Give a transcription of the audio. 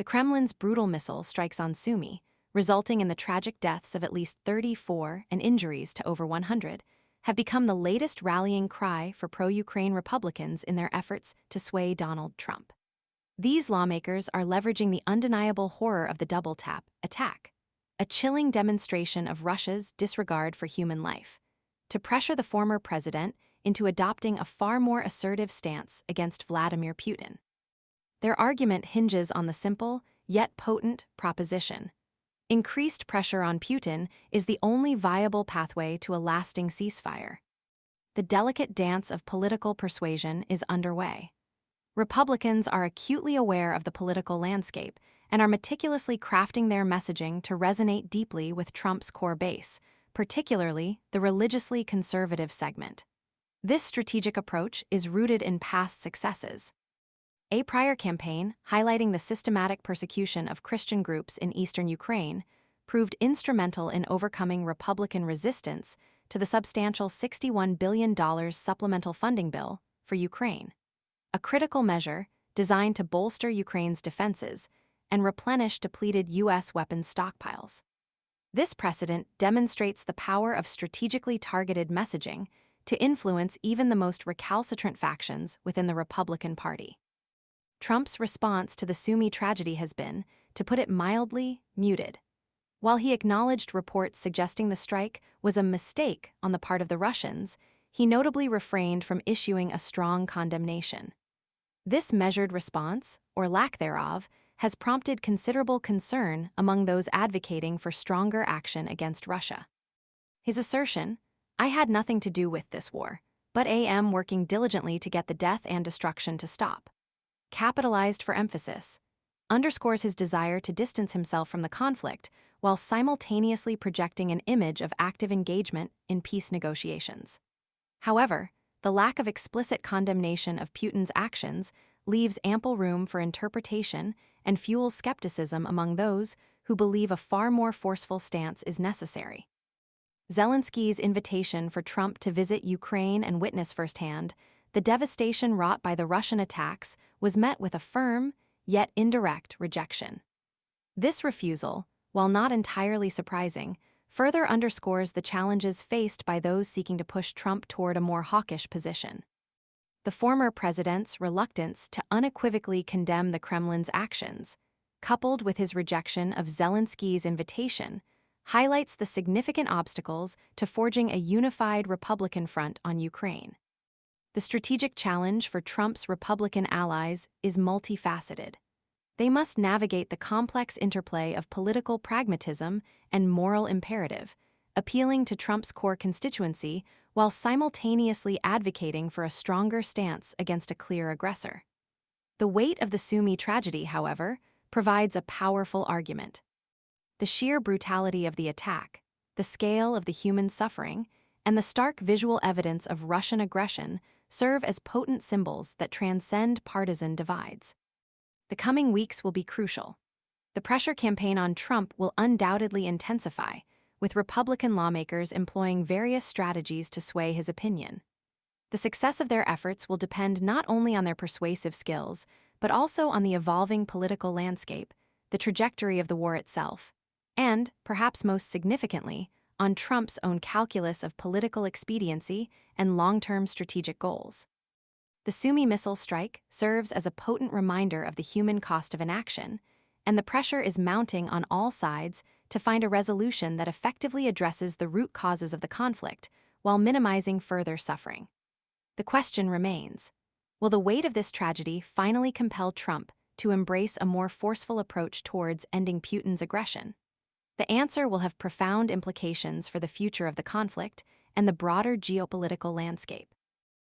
The Kremlin's brutal missile strikes on Sumy, resulting in the tragic deaths of at least 34 and injuries to over 100, have become the latest rallying cry for pro-Ukraine Republicans in their efforts to sway Donald Trump. These lawmakers are leveraging the undeniable horror of the double-tap attack, a chilling demonstration of Russia's disregard for human life, to pressure the former president into adopting a far more assertive stance against Vladimir Putin. Their argument hinges on the simple, yet potent, proposition: increased pressure on Putin is the only viable pathway to a lasting ceasefire. The delicate dance of political persuasion is underway. Republicans are acutely aware of the political landscape and are meticulously crafting their messaging to resonate deeply with Trump's core base, particularly the religiously conservative segment. This strategic approach is rooted in past successes. A prior campaign, highlighting the systematic persecution of Christian groups in eastern Ukraine, proved instrumental in overcoming Republican resistance to the substantial $61 billion supplemental funding bill for Ukraine, a critical measure designed to bolster Ukraine's defenses and replenish depleted U.S. weapons stockpiles. This precedent demonstrates the power of strategically targeted messaging to influence even the most recalcitrant factions within the Republican Party. Trump's response to the Sumy tragedy has been, to put it mildly, muted. While he acknowledged reports suggesting the strike was a mistake on the part of the Russians, he notably refrained from issuing a strong condemnation. This measured response, or lack thereof, has prompted considerable concern among those advocating for stronger action against Russia. His assertion, "I had nothing to do with this war, but am working diligently to get the death and destruction to stop," capitalized for emphasis, underscores his desire to distance himself from the conflict while simultaneously projecting an image of active engagement in peace negotiations. However, the lack of explicit condemnation of Putin's actions leaves ample room for interpretation and fuels skepticism among those who believe a far more forceful stance is necessary. Zelensky's invitation for Trump to visit Ukraine and witness firsthand the devastation wrought by the Russian attacks was met with a firm, yet indirect, rejection. This refusal, while not entirely surprising, further underscores the challenges faced by those seeking to push Trump toward a more hawkish position. The former president's reluctance to unequivocally condemn the Kremlin's actions, coupled with his rejection of Zelensky's invitation, highlights the significant obstacles to forging a unified Republican front on Ukraine. The strategic challenge for Trump's Republican allies is multifaceted. They must navigate the complex interplay of political pragmatism and moral imperative, appealing to Trump's core constituency while simultaneously advocating for a stronger stance against a clear aggressor. The weight of the Sumy tragedy, however, provides a powerful argument. The sheer brutality of the attack, the scale of the human suffering, and the stark visual evidence of Russian aggression serve as potent symbols that transcend partisan divides. The coming weeks will be crucial. The pressure campaign on Trump will undoubtedly intensify, with Republican lawmakers employing various strategies to sway his opinion. The success of their efforts will depend not only on their persuasive skills, but also on the evolving political landscape, the trajectory of the war itself, and, perhaps most significantly, on Trump's own calculus of political expediency and long-term strategic goals. The Sumy missile strike serves as a potent reminder of the human cost of inaction, and the pressure is mounting on all sides to find a resolution that effectively addresses the root causes of the conflict while minimizing further suffering. The question remains: will the weight of this tragedy finally compel Trump to embrace a more forceful approach towards ending Putin's aggression? The answer will have profound implications for the future of the conflict and the broader geopolitical landscape.